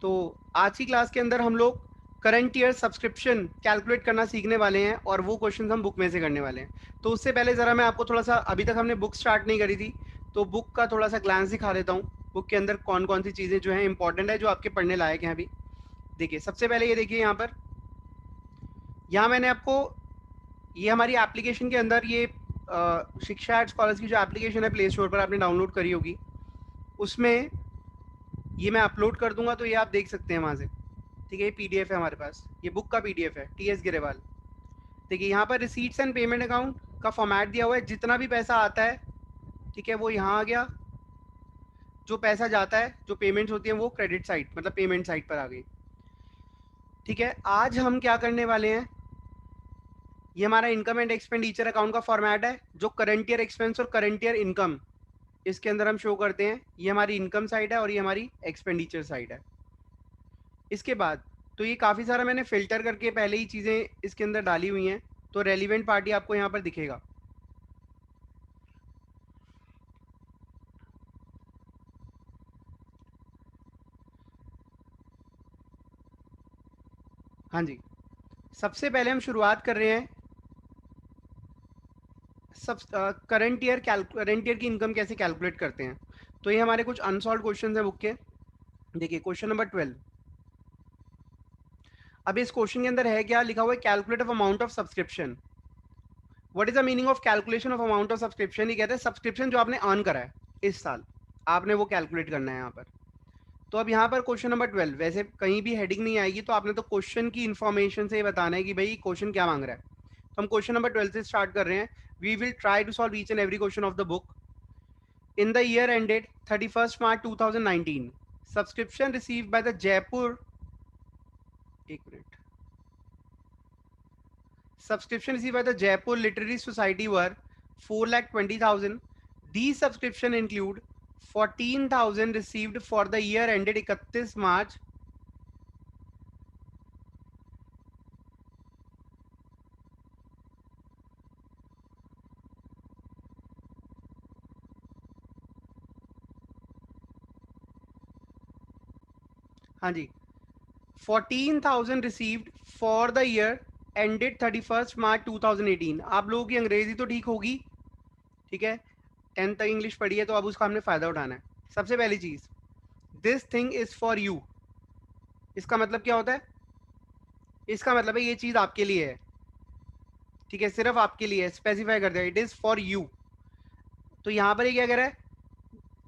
तो आज की क्लास के अंदर हम लोग करंट ईयर सब्सक्रिप्शन कैलकुलेट करना सीखने वाले हैं और वो क्वेश्चन हम बुक में से करने वाले हैं। तो उससे पहले ज़रा मैं आपको थोड़ा सा, अभी तक हमने बुक स्टार्ट नहीं करी थी, तो बुक का थोड़ा सा ग्लांस दिखा देता हूँ। बुक के अंदर कौन कौन सी चीज़ें जो हैं इंपॉर्टेंट है, जो आपके पढ़ने लायक हैं अभी। देखिए, सबसे पहले ये देखिए यहाँ मैंने आपको, ये हमारी एप्लीकेशन के अंदर ये शिक्षा एट स्कॉलर्स की जो एप्लीकेशन है प्ले स्टोर पर आपने डाउनलोड करी होगी, उसमें ये मैं अपलोड कर दूंगा तो ये आप देख सकते हैं वहाँ से। ठीक है, ये पीडीएफ है हमारे पास, ये बुक का पीडीएफ है, टीएस गिरेवाल। देखिए यहाँ पर रिसीट्स एंड पेमेंट अकाउंट का फॉर्मेट दिया हुआ है, जितना भी पैसा आता है, ठीक है, वो यहाँ आ गया। जो पैसा जाता है, जो पेमेंट्स होती हैं, वो क्रेडिट साइड मतलब पेमेंट साइड पर आ गई। ठीक है, आज हम क्या करने वाले हैं, ये हमारा इनकम एंड एक्सपेंडिचर अकाउंट का फॉर्मेट है, जो करंट ईयर एक्सपेंस और करंट ईयर इनकम इसके अंदर हम शो करते हैं। ये हमारी इनकम साइड है और ये हमारी एक्सपेंडिचर साइड है। इसके बाद तो ये काफ़ी सारा मैंने फ़िल्टर करके पहले ही चीज़ें इसके अंदर डाली हुई हैं, तो रेलिवेंट पार्टी आपको यहाँ पर दिखेगा। हाँ जी, सबसे पहले हम शुरुआत कर रहे हैं सब करंट ईयर की इनकम कैसे कैलकुलेट करते हैं। तो ये हमारे कुछ अनसॉल्व क्वेश्चन हैं बुक के। देखिए क्वेश्चन नंबर 12। अब इस क्वेश्चन के अंदर है क्या लिखा हुआ है, calculate of amount of subscription. What is the meaning of calculation of amount of subscription. ये कहते हैं सब्सक्रिप्शन जो आपने अर्न करा है इस साल, आपने वो कैलकुलेट करना है यहाँ पर। तो अब यहाँ पर क्वेश्चन नंबर 12, वैसे कहीं भी हेडिंग नहीं आएगी, तो आपने तो क्वेश्चन की इन्फॉर्मेशन से ये बताना है कि भाई क्वेश्चन क्या मांग रहा है। तो हम क्वेश्चन नंबर 12 से स्टार्ट कर रहे हैं। We will try to solve each and every question of the book. In the year ended 31st March 2019, subscription received by the Jaipur, एक minute, subscription received by the Jaipur Literary Society were 4,20,000. These subscription include 14,000 received for the year ended 31 March. हाँ जी, 14,000 received for the year ended 31st March 2018. आप लोगों की अंग्रेजी तो ठीक होगी, ठीक है, 10th तक इंग्लिश पढ़ी है, तो अब उसका हमने फ़ायदा उठाना है। सबसे पहली चीज़, this thing is for you. इसका मतलब क्या होता है, इसका मतलब है ये चीज़ आपके लिए है, ठीक है, सिर्फ आपके लिए स्पेसिफाई कर दिया, इट इज़ फॉर यू। तो यहाँ पर ये क्या कह रहा है,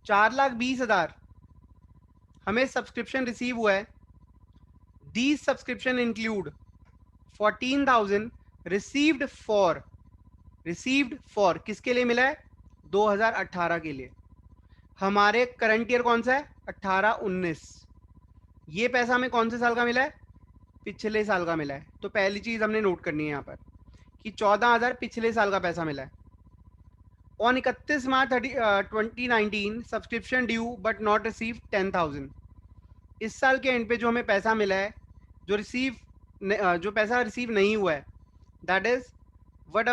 4,20,000 हमें सब्सक्रिप्शन रिसीव हुआ है। These subscription include 14,000 received for किसके लिए मिला है, 2018 के लिए। हमारे करंट ईयर कौन सा है, 18-19। ये पैसा हमें कौन से साल का मिला है, पिछले साल का मिला है। तो पहली चीज़ हमने नोट करनी है यहाँ पर कि 14,000 पिछले साल का पैसा मिला है। On 31 March 2019 subscription due but not receive 10,000। इस साल के एंड पे जो हमें पैसा मिला है, जो पैसा रिसीव नहीं हुआ है, that is what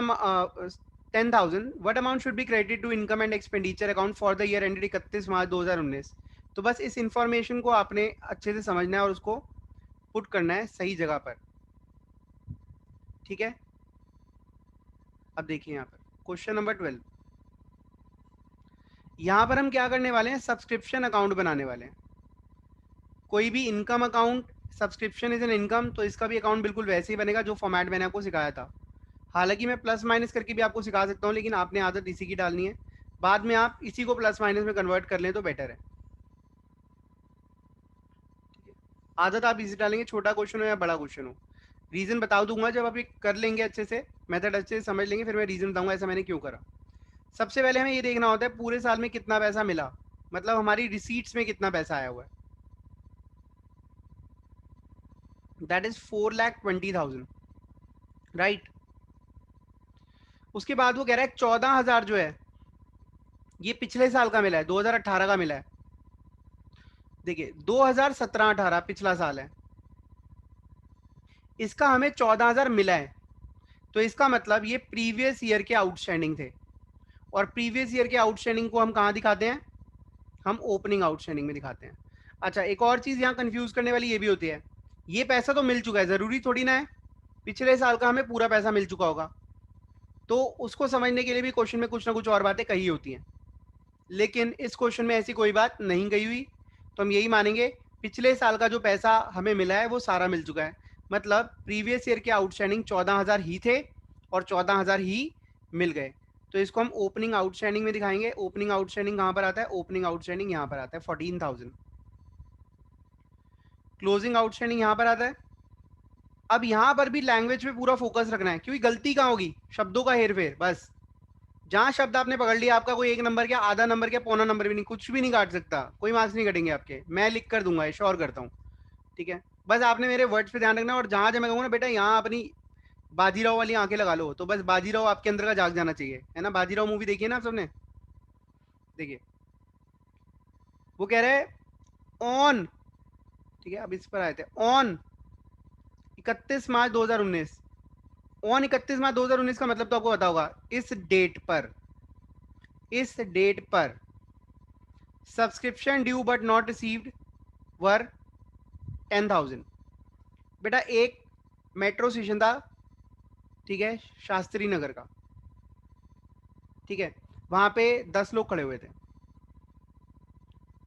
10,000, what amount should be credited to income and expenditure account for the year ended 31 March 2019। तो बस इस इंफॉर्मेशन को आपने अच्छे से समझना है और उसको पुट करना है सही जगह पर, ठीक है। अब देखिए यहाँ पर क्वेश्चन नंबर 12, यहाँ पर हम क्या करने वाले हैं, सब्सक्रिप्शन अकाउंट बनाने वाले हैं। कोई भी income account, subscription is an income, तो इसका भी अकाउंट बिल्कुल वैसे ही बनेगा जो फॉर्मेट मैंने आपको सिखाया था। हालांकि मैं प्लस माइनस करके भी आपको सिखा सकता हूँ, लेकिन आपने आदत इसी की डालनी है। बाद में आप इसी को प्लस माइनस में कन्वर्ट कर लें तो बेटर है। आदत आप इसी डालेंगे, छोटा क्वेश्चन हो या बड़ा क्वेश्चन हो। रीज़न बता दूंगा जब आप ये कर लेंगे अच्छे से, मेथड अच्छे से समझ लेंगे, फिर मैं रीज़न बताऊंगा ऐसा मैंने क्यों करा। सबसे पहले हमें ये देखना होता है पूरे साल में कितना पैसा मिला, मतलब हमारी रिसीट्स में कितना पैसा आया हुआ है, दैट इज 4,20,000, राइट। उसके बाद वो कह रहा है 14,000 जो है ये पिछले साल का मिला है, 2018 का मिला है। देखिए 2017-18 पिछला साल है, इसका हमें 14,000 मिला है, तो इसका मतलब ये प्रीवियस ईयर के आउटस्टैंडिंग थे। और प्रीवियस ईयर के आउटस्टैंडिंग को हम कहाँ दिखाते हैं, हम ओपनिंग आउटस्टैंडिंग में दिखाते हैं। अच्छा, एक और चीज यहाँ कंफ्यूज करने वाली ये भी होती है, ये पैसा तो मिल चुका है, जरूरी थोड़ी ना है पिछले साल का हमें पूरा पैसा मिल चुका होगा, तो उसको समझने के लिए भी क्वेश्चन में कुछ ना कुछ और बातें कही होती हैं, लेकिन इस क्वेश्चन में ऐसी कोई बात नहीं कही हुई, तो हम यही मानेंगे पिछले साल का जो पैसा हमें मिला है वो सारा मिल चुका है। मतलब प्रीवियस ईयर के आउटस्टैंडिंग 14,000 ही थे और 14,000 ही मिल गए, तो इसको हम ओपनिंग आउटस्टैंडिंग में दिखाएंगे। ओपनिंग आउटस्टैंडिंग कहाँ पर आता है? ओपनिंग आउटस्टैंडिंग यहाँ पर आता है 14,000। क्लोजिंग आउटस्टैंडिंग यहाँ पर आता है। अब यहाँ पर भी लैंग्वेज पे पूरा फोकस रखना है, क्योंकि गलती कहाँ होगी? शब्दों का हेरफेर। बस जहाँ शब्द आपने पकड़ लिया, आपका कोई 1 नंबर क्या, आधा नंबर क्या, पौना नंबर भी नहीं, कुछ भी नहीं काट सकता, कोई मार्क्स नहीं कटेंगे आपके, मैं लिख कर दूंगा, श्योर करता हूँ। ठीक है, बस आपने मेरे वर्ड्स पे ध्यान रखना, और जहां जब मैं कहूँगा ना बेटा यहाँ अपनी बाजीराव वाली आंखें लगा लो, तो बस बाजीराव आपके अंदर का जाग जाना चाहिए, है ना? बाजीराव मूवी देखिए ना आप सबने, देखिए वो कह रहे हैं ऑन, ठीक है अब इस पर आए थे, ऑन 31 मार्च 2019। ऑन 31 मार्च 2019 का मतलब तो आपको पता होगा, इस डेट पर, इस डेट पर subscription due but not received were 10,000। बेटा एक मेट्रो स्टेशन था, ठीक है, शास्त्री नगर का, ठीक है, वहां पे 10 लोग खड़े हुए थे,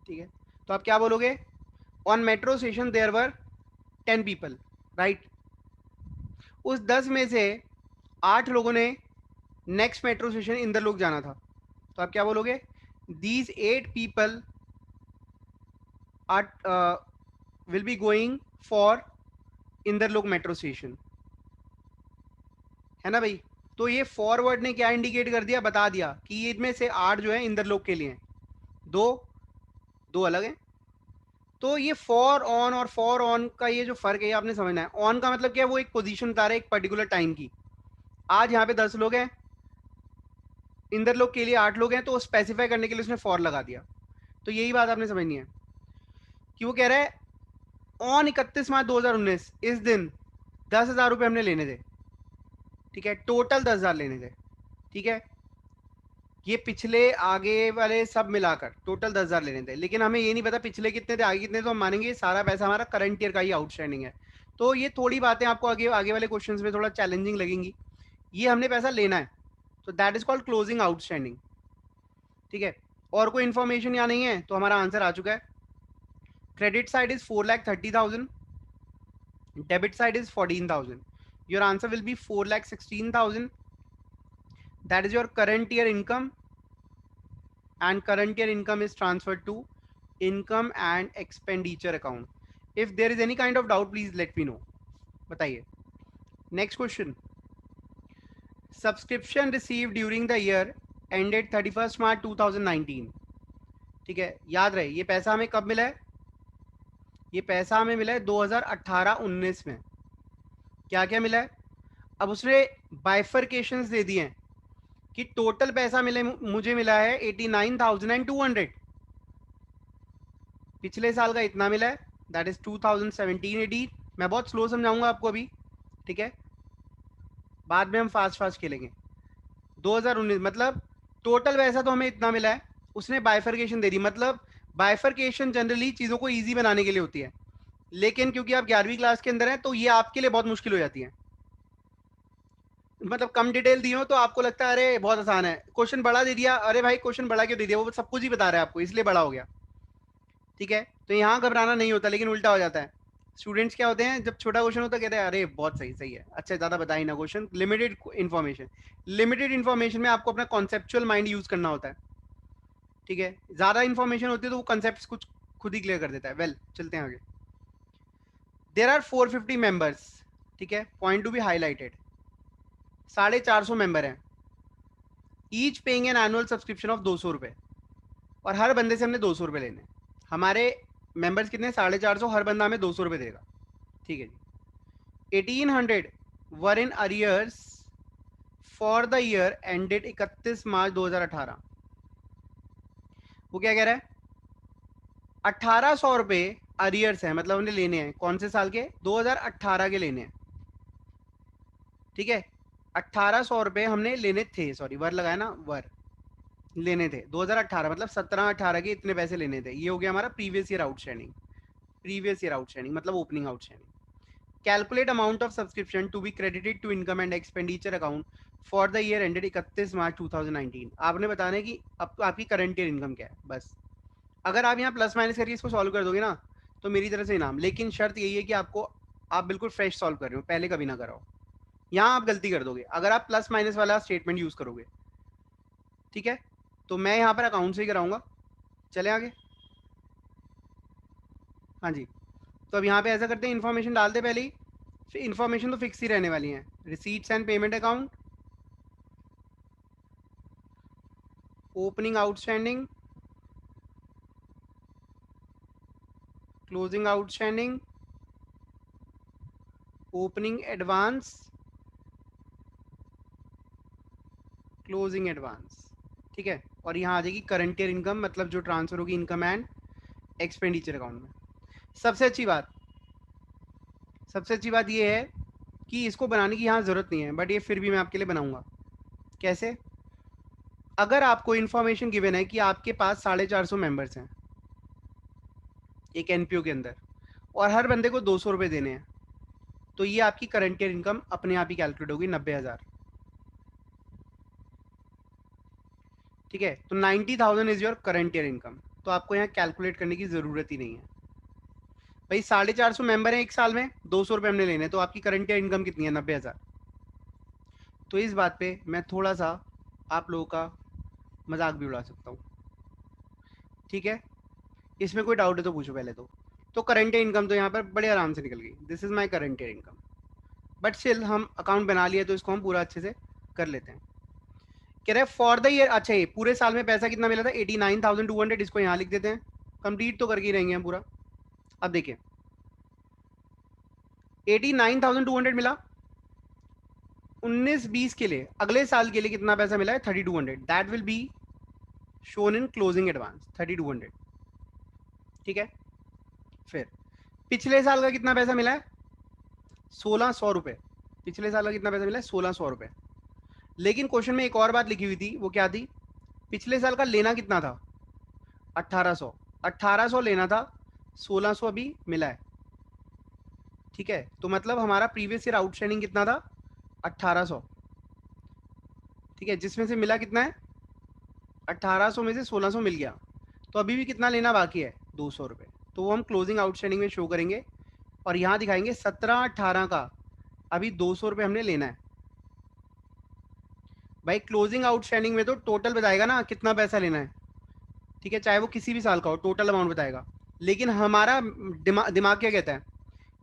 ठीक है, तो आप क्या बोलोगे? On metro station there were 10 people, right? उस 10 में से 8 लोगों ने नेक्स्ट मेट्रो स्टेशन इंदरलोक जाना था, तो आप क्या बोलोगे? These 8 people are will be going for Inderlok metro station, है ना भाई? तो ये फॉरवर्ड ने क्या इंडिकेट कर दिया? बता दिया कि इनमें से 8 जो है इंदरलोक के लिए, दो दो अलग हैं। तो ये फॉर ऑन और फॉर ऑन का ये जो फर्क है, आपने समझना है। ऑन का मतलब क्या है? वो एक पोजीशन बता रहा है एक पर्टिकुलर टाइम की। आज यहाँ पे 10 लोग हैं, इंदरलोक के लिए 8 लोग हैं, तो स्पेसिफाई करने के लिए उसने फॉर लगा दिया। तो यही बात आपने समझनी है कि वो कह रहा है ऑन 31 मार्च 2019 इस दिन 10,000 रुपये हमने लेने थे, ठीक है, टोटल 10,000 लेने थे, ठीक है, ये पिछले आगे वाले सब मिलाकर टोटल 10,000 लेने थे, लेकिन हमें ये नहीं पता पिछले कितने थे आगे कितने, तो हम मानेंगे सारा पैसा हमारा करंट ईयर का ही आउटस्टैंडिंग है। तो ये थोड़ी बातें आपको आगे आगे वाले क्वेश्चंस में थोड़ा चैलेंजिंग लगेंगी। ये हमने पैसा लेना है, तो that is called closing outstanding, ठीक है। और कोई इन्फॉर्मेशन यहाँ नहीं है, तो हमारा आंसर आ चुका है। Credit side is 4,30,000, debit side is 14,000। Your answer will be 4,16,000। That is your current year income, and current year income is transferred to income and expenditure account. If there is any kind of doubt, please let me know. बताइए। Next question. Subscription received during the year ended 31st March 2019. ठीक है, याद रहे ये पैसा हमें कब मिला है? ये पैसा हमें मिला है 2018-19 में। क्या क्या मिला है? अब उसने बाइफर्केशंस दे दिए हैं कि टोटल पैसा मिले, मुझे मिला है 89,200। पिछले साल का इतना मिला है, दैट इज 2017-18। मैं बहुत स्लो समझाऊंगा आपको अभी, ठीक है, बाद में हम फास्ट फास्ट खेलेंगे। 2019 मतलब टोटल पैसा तो हमें इतना मिला है, उसने बाइफर्केशन दे दी। मतलब बाइफर्केशन जनरली चीज़ों को ईजी बनाने के लिए होती है, लेकिन क्योंकि आप 11वीं क्लास के अंदर हैं तो ये आपके लिए बहुत मुश्किल हो जाती है। मतलब कम डिटेल दी हो तो आपको लगता है अरे बहुत आसान है, क्वेश्चन बड़ा दे दिया, अरे भाई क्वेश्चन बड़ा क्यों दे दिया, वो सब कुछ ही बता रहा है आपको इसलिए बड़ा हो गया, ठीक है। तो यहाँ घबराना नहीं होता, लेकिन उल्टा हो जाता है। स्टूडेंट्स क्या होते हैं, जब छोटा क्वेश्चन होता है कहते हैं अरे बहुत सही सही है, अच्छा ज़्यादा बता ही ना question, limited information. Limited information में आपको अपना कॉन्सेप्चुअल माइंड यूज करना होता है, ठीक है। ज़्यादा इन्फॉर्मेशन होती है तो वो कॉन्सेप्ट कुछ खुद ही क्लियर कर देता है। वेल चलते हैं आगे। देर आर 450 मेंबर्स, ठीक है, point to be highlighted. 450 member हैं, each paying an annual subscription of 200 रुपये, और हर बंदे से हमने 200 रुपये लेने। हमारे मेंबर्स कितने? 450, हर बंदा हमें 200 रुपये देगा, ठीक है जी। 1800 were in arrears for the year ended 31 March 2018। वो क्या कह रहा है? 1,800 रुपये अरियर्स है, मतलब हमने लेने हैं कौन से साल के? 2018 के लेने हैं, ठीक है। 1,800 रुपये हमने लेने थे, सॉरी वर लगाया ना, वर लेने थे 2018, मतलब 17-18 के इतने पैसे लेने थे। ये हो गया हमारा previous year outstanding. Previous year outstanding मतलब opening outstanding. Calculate amount of subscription to be credited to income and expenditure account for the year ended 31 March 2019। आपने बताना है कि अब आपकी करंट ईयर इनकम क्या है, बस। अगर आप यहाँ प्लस माइनस करके इसको सॉल्व कर दोगे ना तो मेरी तरफ से इनाम, लेकिन शर्त यही है कि आपको, आप बिल्कुल फ्रेश सॉल्व कर रहे हो, पहले कभी ना कराओ। यहाँ आप गलती कर दोगे अगर आप प्लस माइनस वाला स्टेटमेंट यूज करोगे, ठीक है। तो मैं यहाँ पर अकाउंट से ही कराऊंगा। चले आगे। हाँ जी, तो अब यहाँ पे ऐसा करते हैं, इन्फॉर्मेशन डालते पहले ही। फिर इन्फॉर्मेशन तो फिक्स ही रहने वाली है। Receipts and payment account, opening outstanding, closing outstanding, opening advance, closing advance, ठीक है। और यहाँ आ जाएगी करंट ईयर इनकम, मतलब जो ट्रांसफर होगी इनकम एंड एक्सपेंडिचर अकाउंट में। सबसे अच्छी बात ये है कि इसको बनाने की यहाँ ज़रूरत नहीं है, बट ये फिर भी मैं आपके लिए बनाऊंगा। कैसे? अगर आपको इन्फॉर्मेशन गिवन है कि आपके पास 450 मेंबर्स हैं एक एनपीओ के अंदर और हर बंदे को 200 रुपये देने हैं, तो ये आपकी करंट ईयर इनकम अपने आप ही कैलकुलेट होगी 90,000, ठीक है। तो 90,000 is your current year income. तो आपको यहाँ कैलकुलेट करने की ज़रूरत ही नहीं है भाई। 450 मेंबर हैं एक साल में, 200 रुपये हमने लेने, तो आपकी करंट ईयर इनकम कितनी है? 90,000। तो इस बात पे मैं थोड़ा सा आप लोगों का मजाक भी उड़ा सकता हूँ, ठीक है। इसमें कोई डाउट है तो पूछो पहले। तो करंट ईयर इनकम तो यहाँ पर बड़े आराम से निकल गई। This is my current year income. But still हम अकाउंट बना लिया तो इसको हम पूरा अच्छे से कर लेते हैं। कह रहे हैं फॉर द ईयर, अच्छा ये पूरे साल में पैसा कितना मिला था? 89,200। इसको यहाँ लिख देते हैं, कंप्लीट तो करके ही रहेंगे हम पूरा। अब देखिए 89,200 मिला 19-20 के लिए। अगले साल के लिए कितना पैसा मिला है? 3,200। That will be shown in closing advance 3,200, ठीक है। फिर पिछले साल का कितना पैसा मिला है? 1,600 रुपये। पिछले साल का कितना पैसा मिला है? 1,600 रुपये। लेकिन क्वेश्चन में एक और बात लिखी हुई थी, वो क्या थी? पिछले साल का लेना कितना था? 1,800। 1,800 लेना था, 1,600 अभी मिला है, ठीक है। तो मतलब हमारा प्रीवियस ईयर आउटस्टैंडिंग कितना था? 1,800, ठीक है। जिसमें से मिला कितना है? 1,800 में से 1,600 मिल गया, तो अभी भी कितना लेना बाकी है? 200 रुपये। तो वो हम क्लोजिंग आउटस्टैंडिंग में शो करेंगे और यहाँ दिखाएंगे 17-18 का अभी 200 रुपये हमने लेना है। भाई क्लोजिंग आउटस्टैंडिंग में तो टोटल बताएगा ना कितना पैसा लेना है, ठीक है। चाहे वो किसी भी साल का हो, टोटल अमाउंट बताएगा। लेकिन हमारा दिमाग क्या कहता है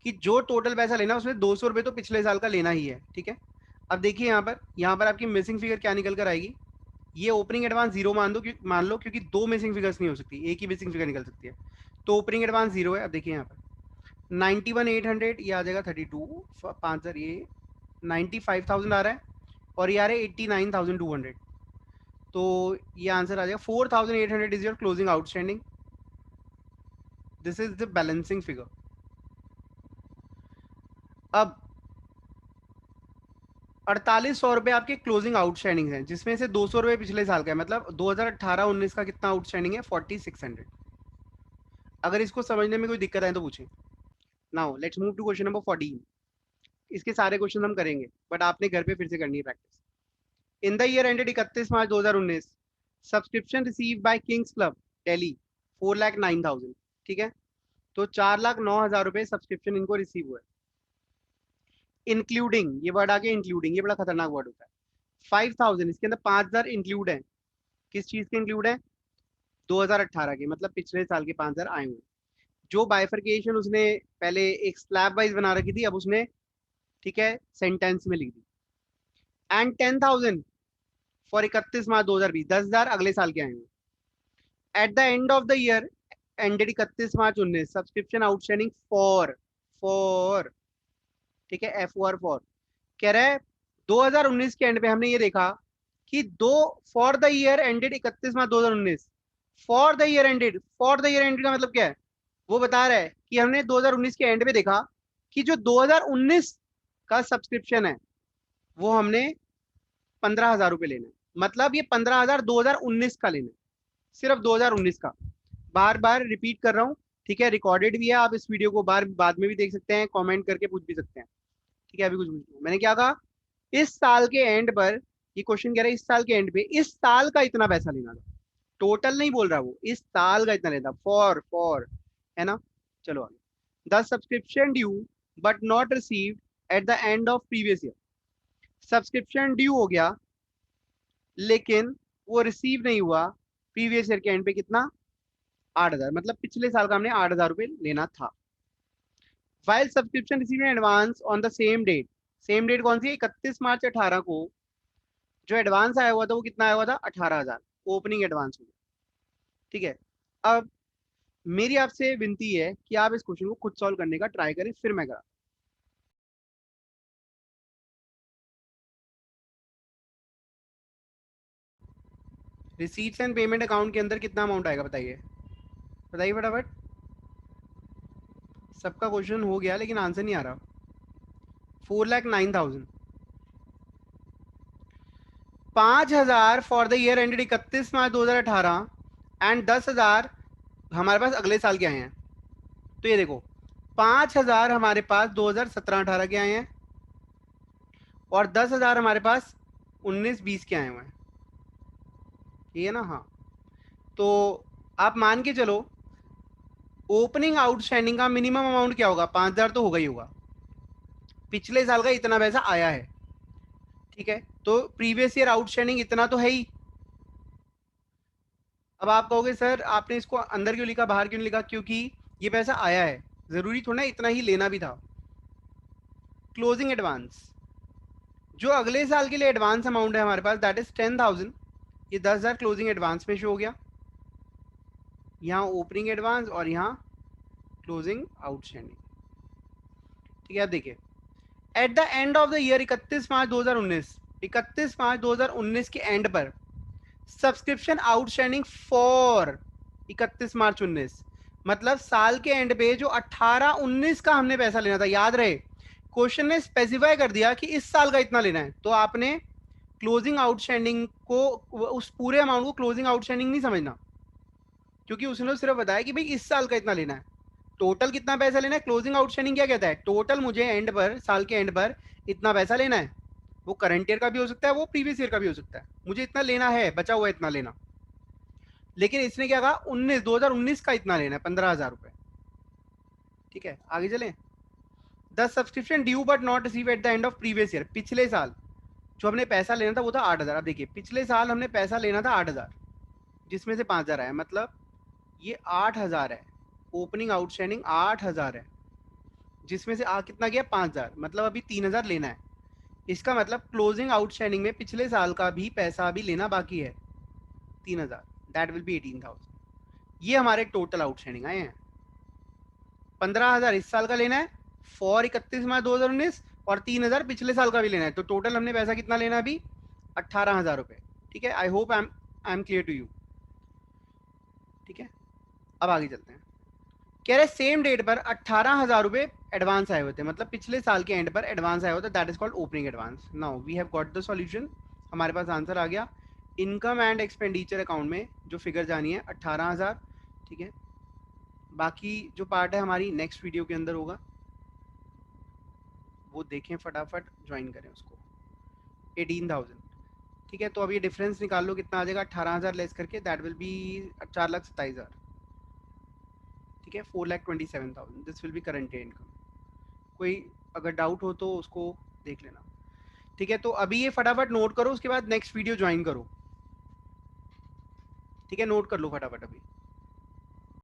कि जो टोटल पैसा लेना है उसमें 200 रुपये तो पिछले साल का लेना ही है, ठीक है। अब देखिए यहाँ पर आपकी मिसिंग फिगर क्या निकल कर आएगी। ये ओपनिंग एडवांस 0 मान लो, क्योंकि दो मिसिंग फिगर्स नहीं हो सकती, एक ही मिसिंग फिगर निकल सकती है। तो ओपनिंग एडवांस 0 है। अब देखिए यहाँ पर 91,800, ये आ जाएगा 32 5,000, ये 95,000 आ रहा है और ये आ रहा है 89,200। तो ये आंसर आ जाएगा 4,800 is your closing outstanding. This is the balancing figure. अब 4,800 रुपये आपके क्लोजिंग आउटस्टैंडिंग हैं, जिसमें से 200 रुपये पिछले साल का है, मतलब 2018-19 का कितना आउटस्टैंडिंग है? 4,600। अगर इसको समझने में कोई दिक्कत आए तो पूछें। Now let's move to question number 14। इसके सारे क्वेश्चन हम करेंगे, बट आपने घर पे फिर से करनी है practice. In the year ended 31 March 2019, subscription receive by Kings club Delhi 4,09,000, ठीक है। तो 4,09,000 रुपये सब्सक्रिप्शन इनको रिसीव हुआ है। इंक्लूडिंग, ये वर्ड आ गया इंक्लूडिंग, ये बड़ा खतरनाक वर्ड होता है। 5,000, इसके अंदर 5,000 इंक्लूड है। किस चीज के इंक्लूड है? 2018 के, मतलब पिछले साल के 5,000 आए हुए। जो बाइफर्केशन उसने पहले एक स्लैब वाइज बना रखी थी, अब उसने, ठीक है, सेंटेंस में लिख दी। एंड 10,000 फॉर 31 मार्च 2020, 10,000 अगले साल के आए हुए। At the end of the year ended 31 March 19, subscription outstanding for, ठीक है, F फॉर कह रहा है 2019 के एंड पे हमने ये देखा कि for the year ended 31 March 2019, for the year ended का मतलब क्या है? वो बता रहा है कि हमने 2019 के एंड पे देखा कि जो 2019 का सब्सक्रिप्शन है वो हमने 15,000 रुपये लेना है। मतलब ये 15,000 2019 का लेना है, सिर्फ 2019 का। बार बार रिपीट कर रहा हूँ, ठीक है, रिकॉर्डेड भी है, आप इस वीडियो को बाद में भी देख सकते हैं, कमेंट करके पूछ भी सकते हैं, ठीक है। अभी कुछ मैंने क्या कहा, इस साल के एंड पर, ये क्वेश्चन कह रहा है इस साल के एंड पे इस साल का इतना पैसा लेना था, टोटल नहीं बोल रहा वो, इस साल का इतना लेता, फॉर, है ना। चलो आगे, the subscription due but not received at the end of previous year. Subscription due हो गया लेकिन वो रिसीव नहीं हुआ प्रीवियस ईयर के एंड पे, कितना, 8,000, मतलब पिछले साल का हमने 8,000 रुपये लेना था। File subscription receive in advance on the same date, same date कौन सी है, 31 मार्च 18 को जो एडवांस आया हुआ था वो कितना आया हुआ था, 18,000, ओपनिंग एडवांस हो गया, ठीक है। अब मेरी आपसे विनती है कि आप इस क्वेश्चन को खुद सॉल्व करने का ट्राई करें, फिर मैं करा। रिसीट्स एंड पेमेंट अकाउंट के अंदर कितना अमाउंट आएगा, बताइए बताइए फटाफट। सबका क्वेश्चन हो गया लेकिन आंसर नहीं आ रहा। 4,09,000, 5,000 for the year ended 31 March 2018 and 10,000 हमारे पास अगले साल के आए हैं। तो ये देखो, 5,000 हमारे पास 2017-18 के आए हैं और 10,000 हमारे पास 19-20 के आए हुए हैं, ये है ना। हाँ, तो आप मान के चलो ओपनिंग आउटस्टैंडिंग का मिनिमम अमाउंट क्या होगा, 5,000 तो होगा ही होगा, पिछले साल का इतना पैसा आया है, ठीक है। तो प्रीवियस ईयर आउटस्टैंडिंग इतना तो है ही। अब आप कहोगे सर आपने इसको अंदर क्यों लिखा बाहर क्यों नहीं लिखा, क्योंकि ये पैसा आया है, जरूरी थोड़ा ना इतना ही लेना भी था। क्लोजिंग एडवांस, जो अगले साल के लिए एडवांस अमाउंट है हमारे पास, दैट इज 10,000, ये 10,000 क्लोजिंग एडवांस में शो हो गया, यहाँ ओपनिंग एडवांस और यहाँ क्लोजिंग आउटस्टैंडिंग, ठीक है। अब देखिए, at the end of the year 31 March 2019 के एंड पर सब्सक्रिप्शन आउटस्टैंडिंग फॉर 31 मार्च 2019, मतलब साल के एंड पे जो 18-19 का हमने पैसा लेना था, याद रहे क्वेश्चन ने स्पेसिफाई कर दिया कि इस साल का इतना लेना है, तो आपने क्लोजिंग आउटस्टैंडिंग को, उस पूरे अमाउंट को क्लोजिंग आउटस्टैंडिंग नहीं समझना, क्योंकि उसने सिर्फ बताया कि भाई इस साल का इतना लेना है, टोटल कितना पैसा लेना है। क्लोजिंग आउटस्टैंडिंग क्या कहता है, टोटल मुझे एंड पर, साल के एंड पर इतना पैसा लेना है, वो करंट ईयर का भी हो सकता है, वो प्रीवियस ईयर का भी हो सकता है, मुझे इतना लेना है, बचा हुआ इतना लेना। लेकिन इसने क्या कहा, 2019 का इतना लेना है, 15,000 रुपए, ठीक है। आगे चलें, the subscription due but not receive at the end of previous year, पिछले साल जो हमने पैसा लेना था वो था 8,000। अब देखिए पिछले साल हमने पैसा लेना था 8,000, जिसमें से 5,000 आया, मतलब ये 8,000 है, ओपनिंग आउटस्टैंडिंग 8,000 है, जिसमें से कितना गया, 5,000, मतलब अभी 3,000 लेना है। इसका मतलब क्लोजिंग आउटस्टैंडिंग में पिछले साल का भी पैसा अभी लेना बाकी है, 3,000, दैट विल बी 18,000। ये हमारे टोटल आउटस्टैंडिंग आए हैं। 15,000 इस साल का लेना है फॉर 31 मार्च 2019 और 3,000 पिछले साल का भी लेना है, तो टोटल हमने पैसा कितना लेना अभी, 18,000 रुपये, ठीक है। I hope I am clear to you, ठीक है। अब आगे चलते हैं, कह रहे सेम डेट पर 18,000 रुपये एडवांस आए होते हैं, मतलब पिछले साल के एंड पर एडवांस आए होते हैं, that is called opening advance. Now we have got the solution, हमारे पास आंसर आ गया। इनकम एंड एक्सपेंडिचर अकाउंट में जो फिगर जानी है 18,000, ठीक है। बाकी जो पार्ट है हमारी नेक्स्ट वीडियो के अंदर होगा, वो देखें फटाफट, ज्वाइन करें उसको। 18,000, ठीक है। तो अब ये डिफरेंस निकाल लो कितना आ जाएगा, 18,000 लेस करके, दैट विल बी 4,27,000, ठीक है। 4,27,000 this will be current income. कोई अगर डाउट हो तो उसको देख लेना, ठीक है। तो अभी ये फटाफट नोट करो, उसके बाद नेक्स्ट वीडियो ज्वाइन करो, ठीक है। नोट कर लो फटाफट अभी।